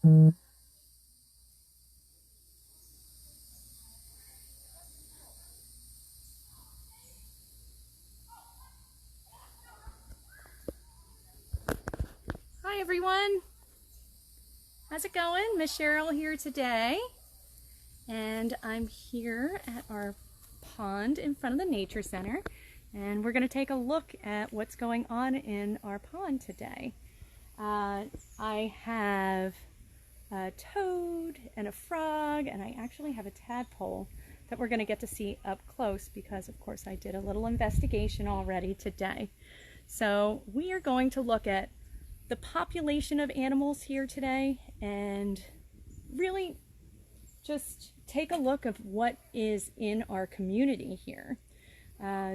Hi everyone, how's it going? Miss Cheryl here today, and I'm here at our pond in front of the Nature Center, and we're going to take a look at what's going on in our pond today. I have a toad and a frog, and I actually have a tadpole that we're going to get to see up close because of course I did a little investigation already today. So we are going to look at the population of animals here today and really just take a look of what is in our community here.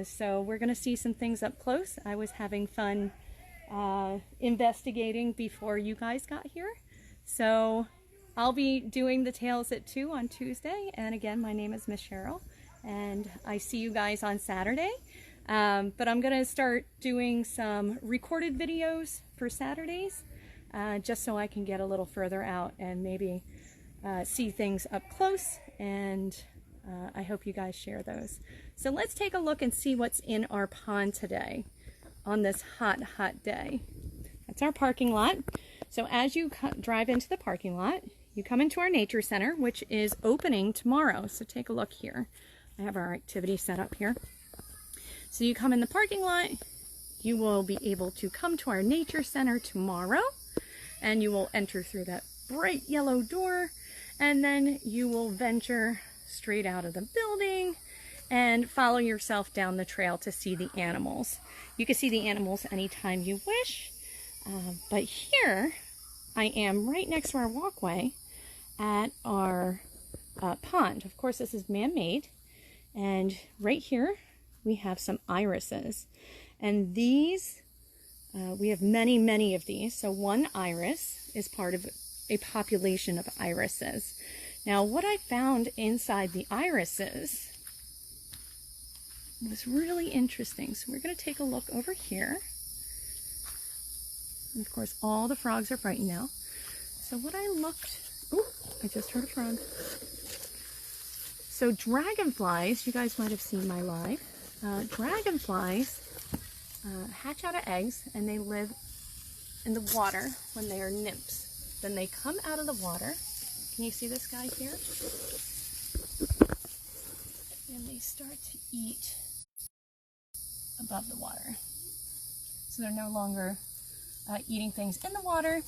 So we're going to see some things up close. I was having fun investigating before you guys got here. So I'll be doing the Tales at 2 on Tuesday. And again, my name is Miss Cheryl, and I see you guys on Saturday. But I'm going to start doing some recorded videos for Saturdays, just so I can get a little further out and maybe see things up close, and I hope you guys share those. So let's take a look and see what's in our pond today on this hot, hot day. That's our parking lot. So as you drive into the parking lot, you come into our Nature Center, which is opening tomorrow. So take a look here. I have our activity set up here. So you come in the parking lot, you will be able to come to our Nature Center tomorrow, and you will enter through that bright yellow door, and then you will venture straight out of the building and follow yourself down the trail to see the animals. You can see the animals anytime you wish, but here I am right next to our walkway at our pond. Of course, this is man-made, and right here we have some irises, and these we have many of these. So one iris is part of a population of irises. Now what I found inside the irises was really interesting. So we're going to take a look over here, and of course all the frogs are frightened now. So what I looked, oh, I just heard a frog. So dragonflies, you guys might have seen my live. Dragonflies hatch out of eggs, and they live in the water when they are nymphs. Then they come out of the water. Can you see this guy here? And they start to eat above the water. So they're no longer eating things in the water,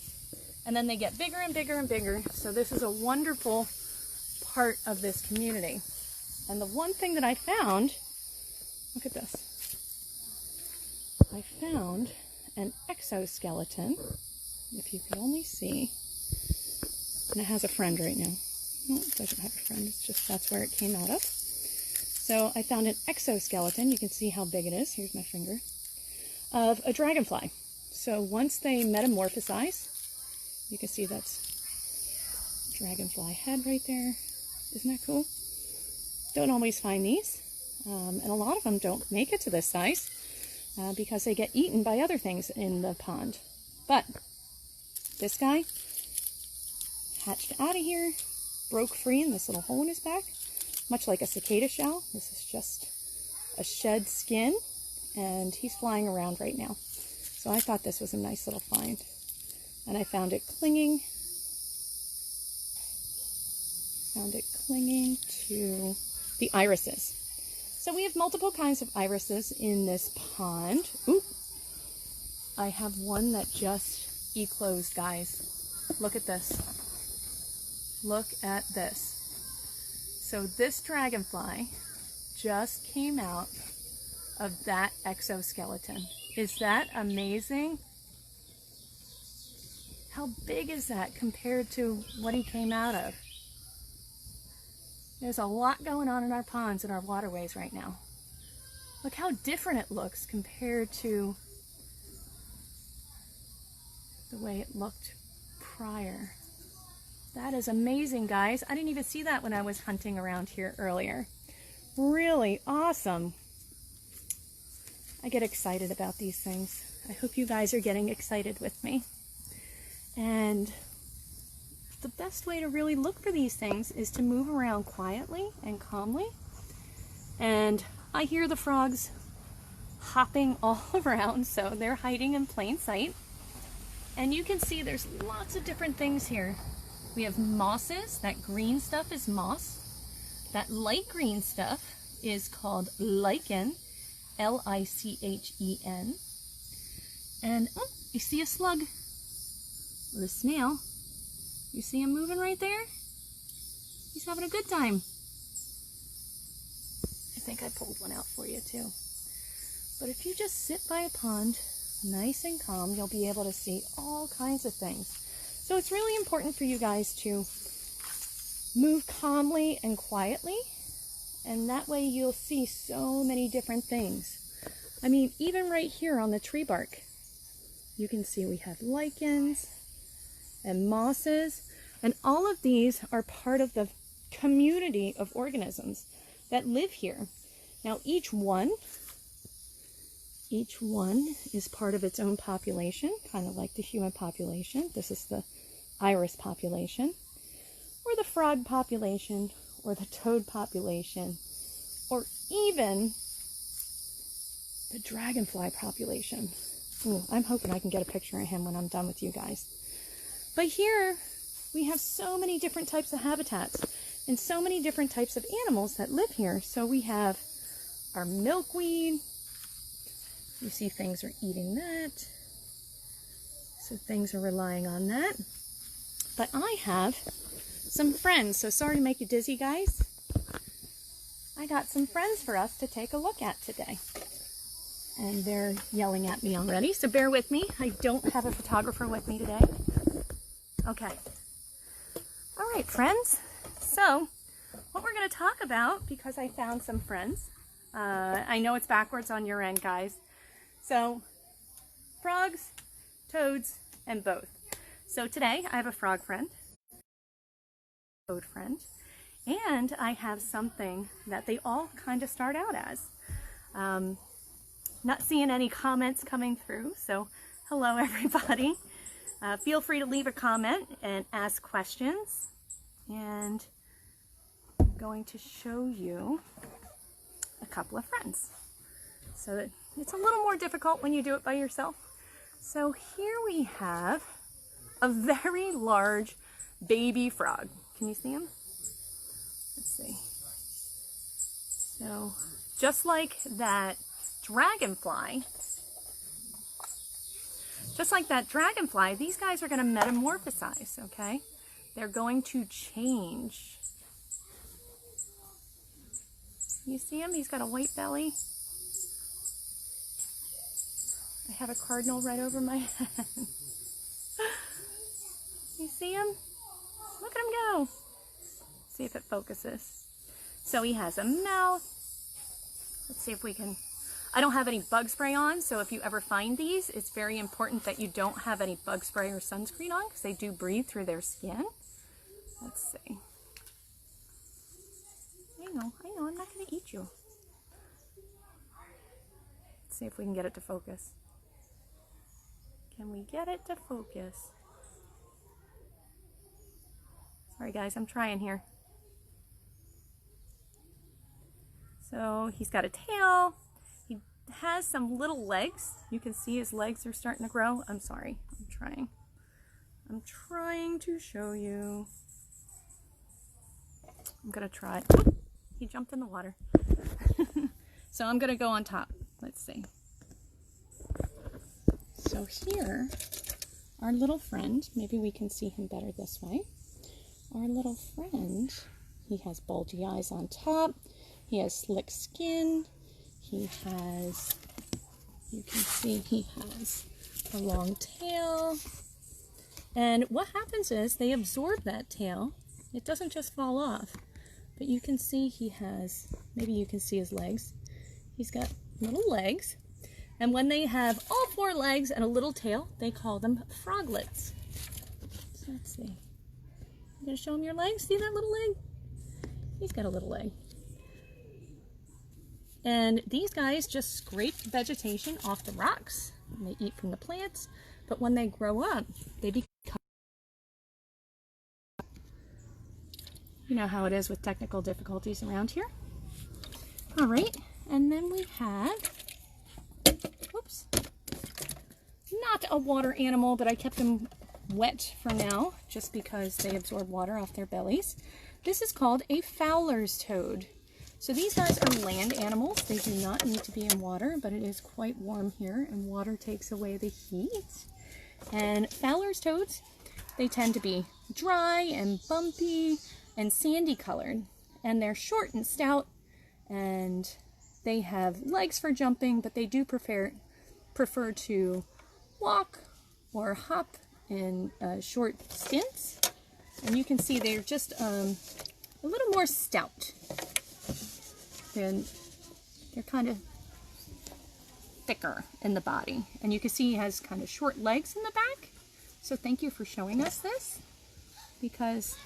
and then they get bigger and bigger and bigger. So this is a wonderful part of this community. And the one thing that I found, look at this. I found an exoskeleton, if you could only see. And it has a friend right now. No, it doesn't have a friend. It's just that's where it came out of. So I found an exoskeleton. You can see how big it is. Here's my finger. Of a dragonfly. So once they metamorphosize, you can see that's dragonfly head right there. Isn't that cool? Don't always find these. And a lot of them don't make it to this size because they get eaten by other things in the pond. But this guy hatched out of here, broke free in this little hole in his back, much like a cicada shell. This is just a shed skin, and he's flying around right now. So I thought this was a nice little find. And I found it clinging to the irises. So we have multiple kinds of irises in this pond. Ooh, I have one that just eclosed, guys. Look at this. Look at this. So this dragonfly just came out of that exoskeleton. Is that amazing? How big is that compared to what he came out of? There's a lot going on in our ponds and our waterways right now. Look how different it looks compared to the way it looked prior. That is amazing, guys. I didn't even see that when I was hunting around here earlier. Really awesome. I get excited about these things. I hope you guys are getting excited with me. And the best way to really look for these things is to move around quietly and calmly. And I hear the frogs hopping all around, so they're hiding in plain sight. And you can see there's lots of different things here. We have mosses. That green stuff is moss. That light green stuff is called lichen, L-I-C-H-E-N. And oh, you see a slug or a snail. You see him moving right there? He's having a good time. I think I pulled one out for you too. But if you just sit by a pond, nice and calm, you'll be able to see all kinds of things. So it's really important for you guys to move calmly and quietly, and that way you'll see so many different things. I mean, even right here on the tree bark, you can see we have lichens and mosses, and all of these are part of the community of organisms that live here. Now each one is part of its own population, kind of like the human population. This is the iris population, or the frog population, or the toad population, or even the dragonfly population. Ooh, I'm hoping I can get a picture of him when I'm done with you guys. But here we have so many different types of habitats and so many different types of animals that live here. So we have our milkweed. You see things are eating that. So things are relying on that. But I have some friends. So sorry to make you dizzy, guys. I got some friends for us to take a look at today. And they're yelling at me already, so bear with me. I don't have a photographer with me today. Okay. All right, friends. So what we're going to talk about, because I found some friends. I know it's backwards on your end, guys. So frogs, toads, and both. So today I have a frog friend, toad friend, and I have something that they all kind of start out as. Not seeing any comments coming through, so hello everybody. Feel free to leave a comment and ask questions. And I'm going to show you a couple of friends. So that it's a little more difficult when you do it by yourself. So here we have a very large baby frog. Can you see him? Let's see. So just like that dragonfly, these guys are going to metamorphosize, okay? They're going to change. You see him? He's got a white belly. I have a cardinal right over my head. You see him? Look at him go. See if it focuses. So he has a mouth. Let's see if we can... I don't have any bug spray on, so if you ever find these, it's very important that you don't have any bug spray or sunscreen on, because they do breathe through their skin. Let's see. I know, I'm not going to eat you. Let's see if we can get it to focus. Can we get it to focus? Sorry guys, I'm trying here. So he's got a tail. He has some little legs. You can see his legs are starting to grow. I'm sorry, I'm trying to show you. I'm gonna try. He jumped in the water. So I'm gonna go on top. Let's see. So here, our little friend, maybe we can see him better this way. Our little friend, he has bulgy eyes on top. He has slick skin. He has, you can see he has a long tail. And what happens is they absorb that tail. It doesn't just fall off, but you can see he has, maybe you can see his legs. He's got little legs. And when they have all four legs and a little tail, they call them froglets. So let's see. I'm going to show him your legs. See that little leg? He's got a little leg. And these guys just scrape vegetation off the rocks. And they eat from the plants. But when they grow up, they become You know how it is with technical difficulties around here. All right, and then we have, whoops, not a water animal, but I kept them wet for now just because they absorb water off their bellies. This is called a Fowler's toad. So these guys are land animals. They do not need to be in water, but it is quite warm here, and water takes away the heat. And Fowler's toads, they tend to be dry and bumpy and sandy colored, and they're short and stout, and they have legs for jumping, but they do prefer to walk or hop in short stints. And you can see they're just a little more stout. They're kind of thicker in the body, and you can see he has kind of short legs in the back. So thank you for showing us this, because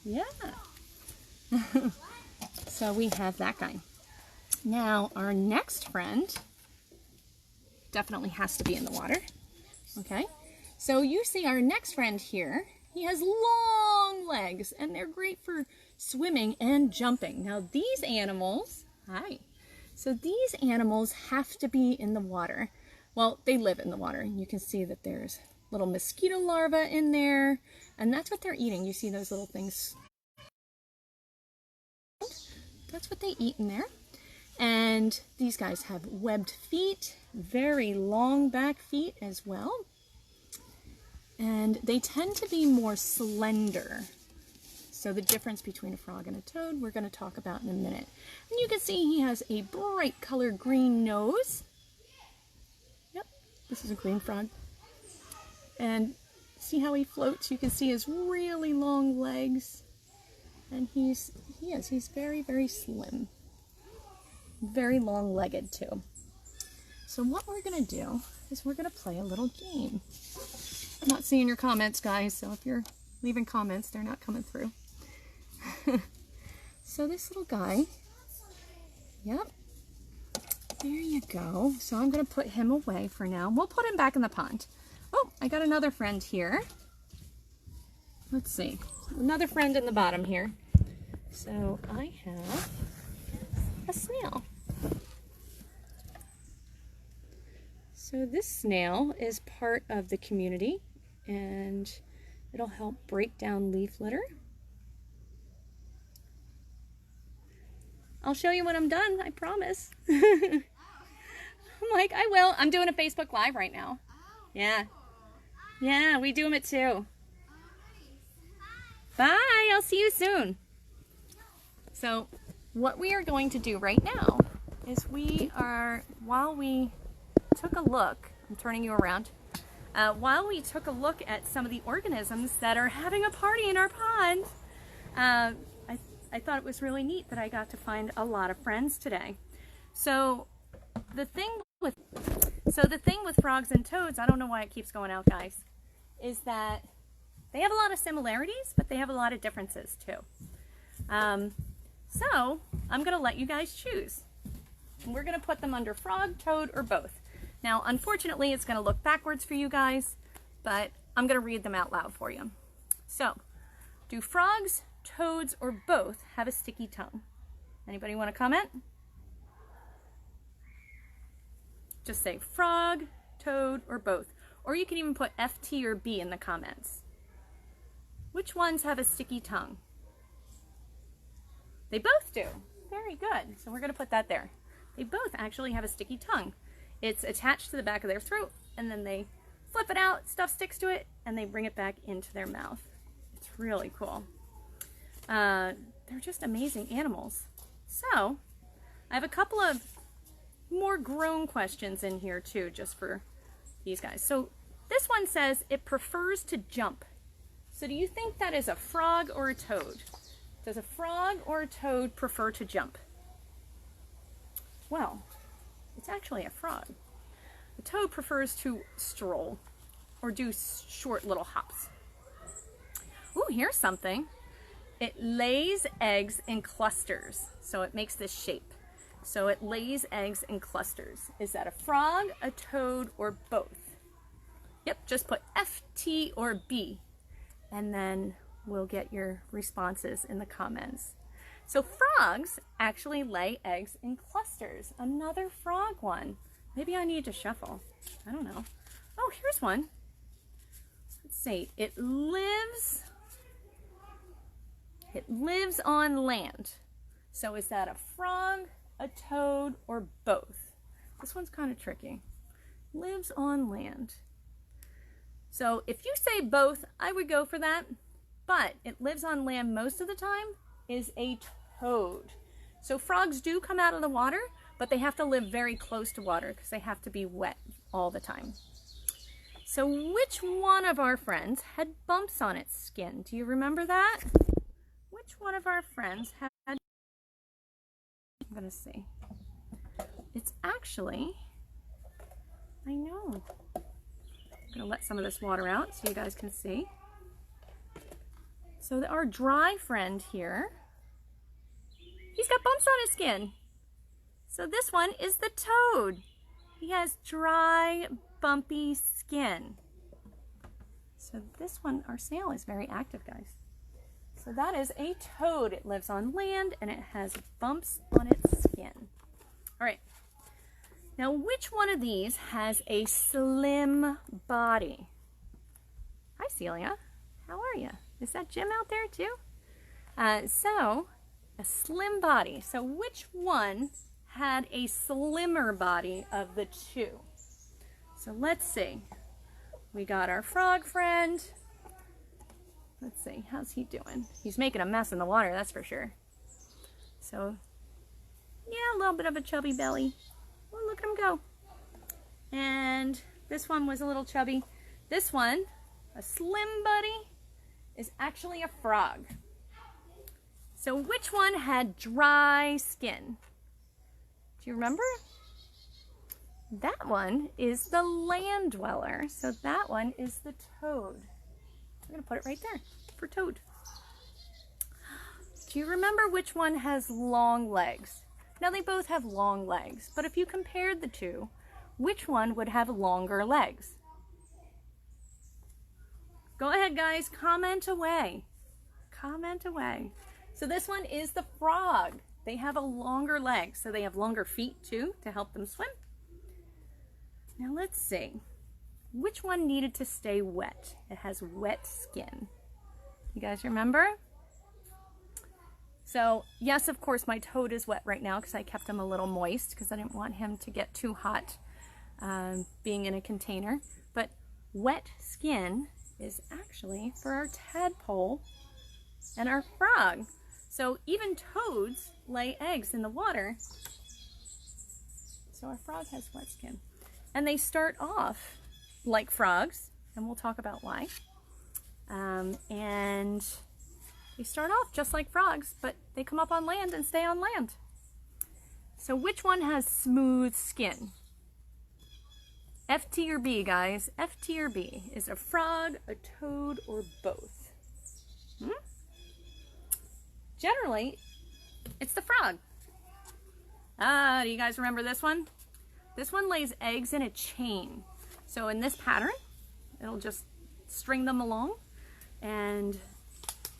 yeah. So we have that guy. Now our next friend definitely has to be in the water. Okay, so you see our next friend here, he has long legs, and they're great for swimming and jumping. Now these animals, so these animals have to be in the water. Well, they live in the water, and you can see that there's little mosquito larvae in there, and that's what they're eating. You see those little things? That's what they eat in there. And these guys have webbed feet, very long back feet as well. And they tend to be more slender. So the difference between a frog and a toad we're going to talk about in a minute. And you can see he has a bright colored green nose. Yep, this is a green frog. And see how he floats? You can see his really long legs. And he's very, very slim. Very long-legged too. So what we're going to do is we're going to play a little game. I'm not seeing your comments, guys, so if you're leaving comments, they're not coming through. So this little guy, yep, there you go. So I'm going to put him away for now. We'll put him back in the pond. Oh, I got another friend here. Let's see. Another friend in the bottom here. So I have a snail. So this snail is part of the community, and it'll help break down leaf litter. I'll show you when I'm done, I promise. I'm like, I will. I'm doing a Facebook Live right now. Yeah. Yeah, we do them at 2. Bye, I'll see you soon. So what we are going to do right now is while we took a look, I'm turning you around, while we took a look at some of the organisms that are having a party in our pond, I thought it was really neat that I got to find a lot of friends today. So the thing with frogs and toads, I don't know why it keeps going out, guys, is that they have a lot of similarities, but they have a lot of differences too. So I'm going to let you guys choose. And we're going to put them under frog, toad, or both. Now, unfortunately, it's going to look backwards for you guys, but I'm going to read them out loud for you. So, do frogs, toads, or both have a sticky tongue? Anybody want to comment? Just say frog, toad, or both. Or you can even put F, T, or B in the comments. Which ones have a sticky tongue? They both do. Very good. So we're going to put that there. They both actually have a sticky tongue. It's attached to the back of their throat, and then they flip it out, stuff sticks to it, and they bring it back into their mouth. It's really cool. They're just amazing animals. So, I have a couple of more grown questions in here too, just for these guys. So, this one says it prefers to jump. So do you think that is a frog or a toad? Does a frog or a toad prefer to jump? Well, it's actually a frog. The toad prefers to stroll or do short little hops. Ooh, here's something. It lays eggs in clusters, so it makes this shape. So it lays eggs in clusters. Is that a frog, a toad, or both? Yep, just put F, T, or B. And then we'll get your responses in the comments. So frogs actually lay eggs in clusters. Another frog one. Maybe I need to shuffle. I don't know. Oh, here's one. Let's see. It lives on land. So is that a frog, a toad, or both? This one's kind of tricky. Lives on land. So if you say both, I would go for that. But it lives on land most of the time is a toad. So frogs do come out of the water, but they have to live very close to water because they have to be wet all the time. So which one of our friends had bumps on its skin? Do you remember that? Which one of our friends had... I'm going to see. It's actually... I know. I'm going to let some of this water out so you guys can see. So our dry friend here, he's got bumps on his skin. So this one is the toad. He has dry, bumpy skin. So this one, our snail, is very active, guys. So that is a toad. It lives on land and it has bumps on its skin. All right. Now, which one of these has a slim body? Hi, Celia. How are you? Is that Jim out there too? So, a slim body. So which one had a slimmer body of the two? So let's see. We got our frog friend. Let's see, how's he doing? He's making a mess in the water, that's for sure. So, yeah, a little bit of a chubby belly. Oh, look at him go. And this one was a little chubby. This one, a slim buddy, is actually a frog. So which one had dry skin? Do you remember? That one is the land dweller. So that one is the toad. I'm going to put it right there for toad. Do you remember which one has long legs? Now they both have long legs, but if you compared the two, which one would have longer legs? Go ahead, guys, comment away. Comment away. So this one is the frog. They have a longer leg, so they have longer feet too to help them swim. Now let's see. Which one needed to stay wet? It has wet skin. You guys remember? So yes, of course, my toad is wet right now because I kept him a little moist because I didn't want him to get too hot being in a container. But wet skin is actually for our tadpole and our frog. So even toads lay eggs in the water. So our frog has wet skin. And they start off like frogs, and we'll talk about why. And they start off just like frogs, but they come up on land and stay on land. So which one has smooth skin? F, T, or B, guys? F, T, or B? Is a frog, a toad, or both? Generally, it's the frog. Do you guys remember this one? This one lays eggs in a chain. So in this pattern, it'll just string them along. And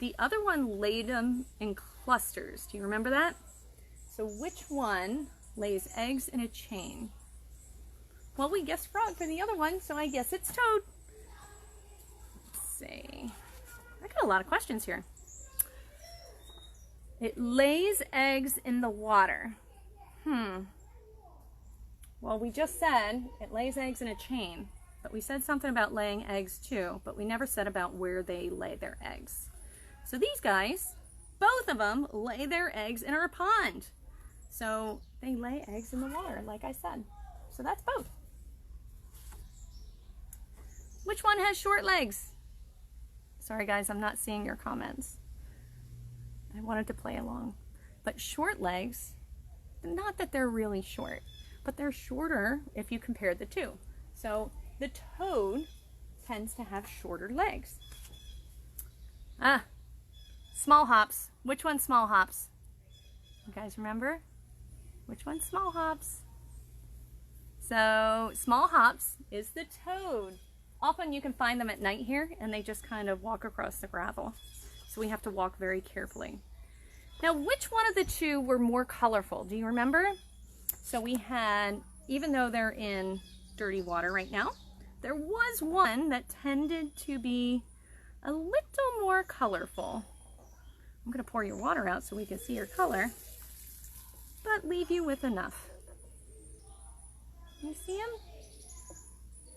the other one laid them in clusters. Do you remember that? So which one lays eggs in a chain? Well, we guessed frog for the other one, so I guess it's toad. Let's see. I got a lot of questions here. It lays eggs in the water. Well, we just said it lays eggs in a chain, but we said something about laying eggs too, but we never said about where they lay their eggs. So these guys, both of them lay their eggs in our pond. So they lay eggs in the water, like I said. So that's both. Which one has short legs? Sorry guys, I'm not seeing your comments. I wanted to play along. But short legs, not that they're really short, but they're shorter if you compare the two. So the toad tends to have shorter legs. Small hops. Which one's small hops? You guys remember? Which one's small hops? So small hops is the toad. Often you can find them at night here and they just kind of walk across the gravel. So we have to walk very carefully. Now, which one of the two were more colorful? Do you remember? So we had, even though they're in dirty water right now, there was one that tended to be a little more colorful. I'm going to pour your water out so we can see your color, but leave you with enough. You see him?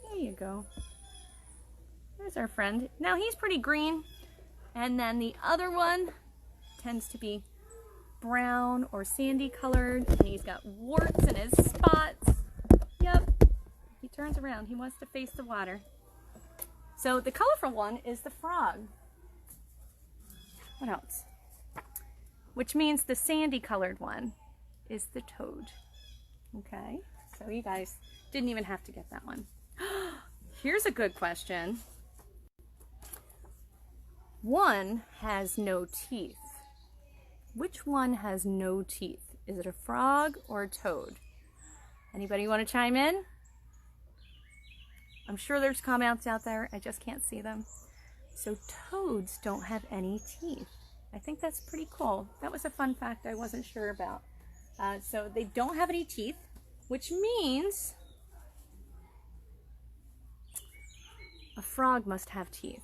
There you go. There's our friend. Now he's pretty green, and then the other one tends to be brown or sandy colored, and he's got warts in his spots. Yep, he turns around. He wants to face the water. So the colorful one is the frog. What else? Which means the sandy colored one is the toad. Okay, so you guys didn't even have to get that one. Here's a good question. One has no teeth. Which one has no teeth? Is it a frog or a toad? Anybody want to chime in? I'm sure there's comments out there. I just can't see them. So toads don't have any teeth. I think that's pretty cool. That was a fun fact I wasn't sure about. So they don't have any teeth, which means a frog must have teeth.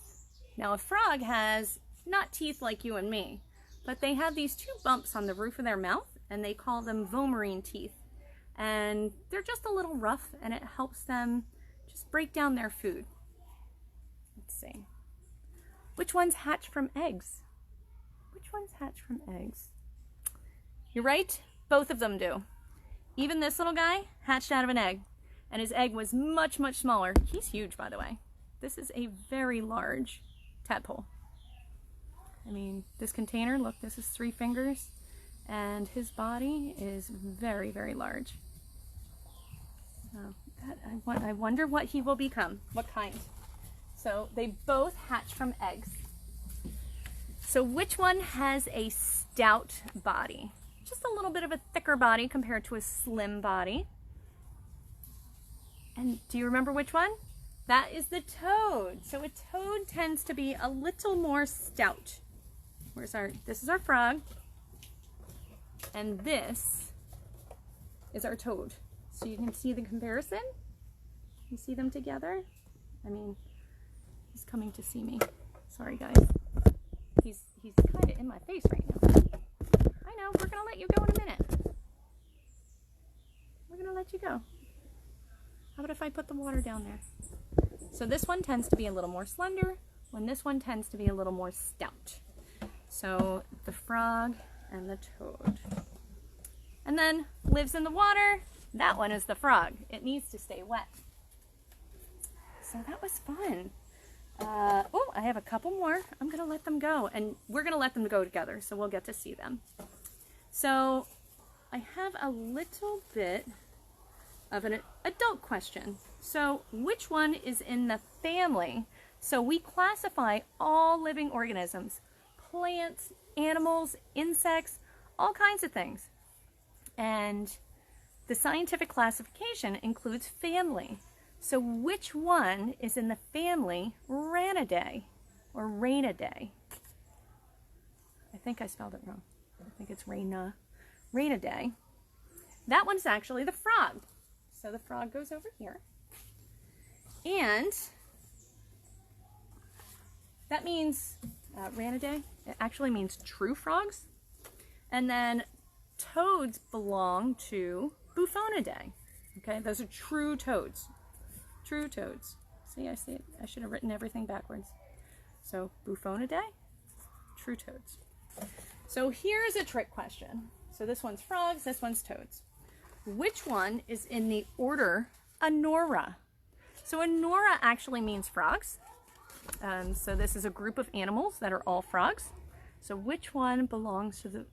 Now a frog has not teeth like you and me, but they have these two bumps on the roof of their mouth, and they call them vomerine teeth. And they're just a little rough, and it helps them just break down their food. Let's see. Which ones hatch from eggs? Which ones hatch from eggs? You're right, both of them do. Even this little guy hatched out of an egg, and his egg was much, much smaller. He's huge, by the way. This is a very large tadpole. I mean, this container, look, this is 3 fingers, and his body is very, very large. I wonder what he will become, what kind. So they both hatch from eggs. So which one has a stout body? Just a little bit of a thicker body compared to a slim body. And do you remember which one? That is the toad. So a toad tends to be a little more stout. This is our frog, and this is our toad. So you can see the comparison. You see them together? I mean, he's coming to see me. Sorry, guys. He's kind of in my face right now. I know, we're gonna let you go in a minute. We're gonna let you go. How about if I put the water down there? So this one tends to be a little more slender, when this one tends to be a little more stout. So the frog and the toad. And then lives in the water. That one is the frog. It needs to stay wet. So that was fun. Oh, I have a couple more. I'm going to let them go. And we're going to let them go together, so we'll get to see them. So I have a little bit of an adult question. So which one is in the family? So we classify all living organisms. Plants, animals, insects, all kinds of things. And the scientific classification includes family. So which one is in the family Ranidae or Rainidae? I think I spelled it wrong. I think it's Rainidae. That one's actually the frog. So the frog goes over here. And that means Ranidae, it actually means true frogs. And then toads belong to Bufonidae. Okay, those are true toads. True toads. See, I see it. I should have written everything backwards. So Bufonidae, true toads. So here's a trick question. So this one's frogs, this one's toads. Which one is in the order Anora? So Anora actually means frogs. So this is a group of animals that are all frogs. So which one belongs to the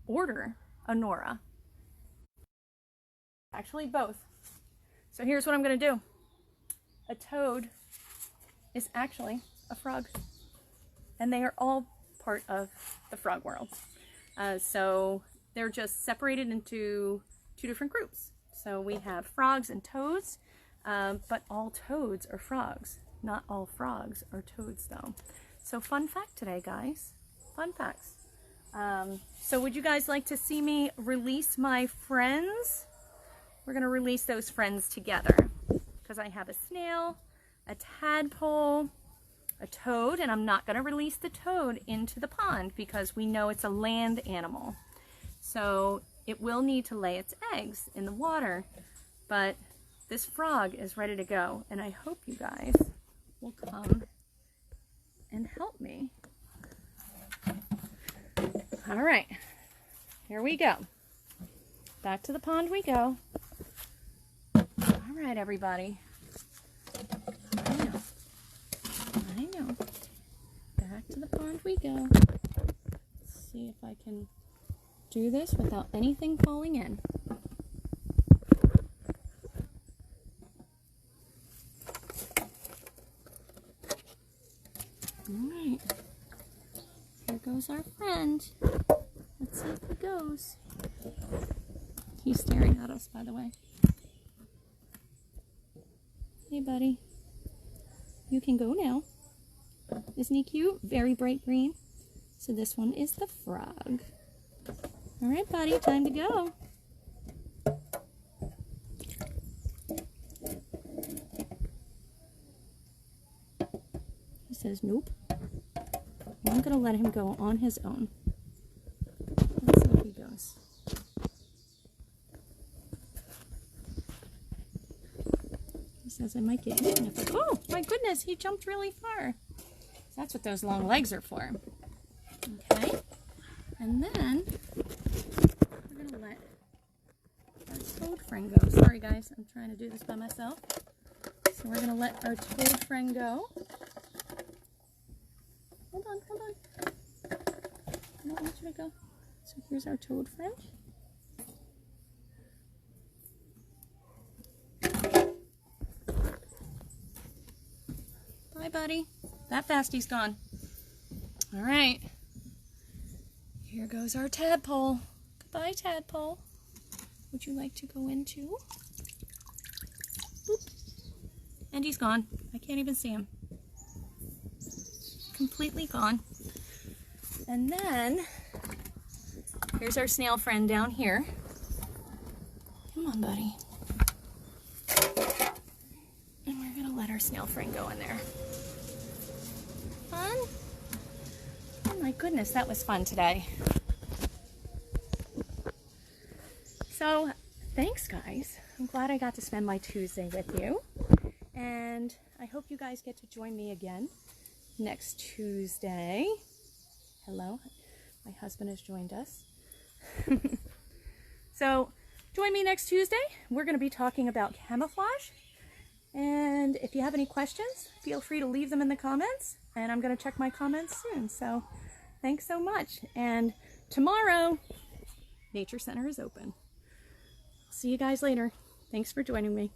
order Anora? Actually both. So here's what I'm going to do. A toad is actually a frog. And they are all part of the frog world. So they're just separated into 2 different groups. So we have frogs and toads, but all toads are frogs. Not all frogs are toads though. So fun fact today, guys. fun facts. So would you guys like to see me release my friends? We're going to release those friends together because I have a snail, a tadpole, a toad, and I'm not going to release the toad into the pond because we know it's a land animal. So it will need to lay its eggs in the water, but this frog is ready to go, and I hope you guys will come and help me. All right, here we go. Back to the pond we go. All right, everybody. I know. Back to the pond we go. Let's see if I can do this without anything falling in. All right. Here goes our friend. Let's see if he goes. He's staring at us, by the way. Hey, buddy. You can go now. Isn't he cute? Very bright green. So this one is the frog. All right, buddy, time to go. He says nope. I'm going to let him go on his own. Let's see if he goes. He says I might get eaten if I... Oh, my goodness, he jumped really far. That's what those long legs are for. Okay. And then we're going to let our toad friend go. Sorry, guys, I'm trying to do this by myself. So we're going to let our toad friend go. Hold on, hold on. I don't want you to go. So here's our toad friend. Bye, buddy. That fast he's gone. All right. Here goes our tadpole. Goodbye, tadpole. Would you like to go in too? Boop. And he's gone. I can't even see him. Completely gone. And then here's our snail friend down here. Come on, buddy. And we're gonna let our snail friend go in there. Fun? Oh my goodness, that was fun today. So thanks, guys. I'm glad I got to spend my Tuesday with you. And I hope you guys get to join me again next Tuesday. Hello, my husband has joined us. So join me next Tuesday. We're going to be talking about camouflage. And if you have any questions, feel free to leave them in the comments. And I'm going to check my comments soon. So thanks so much. And tomorrow, Nature Center is open. See you guys later. Thanks for joining me.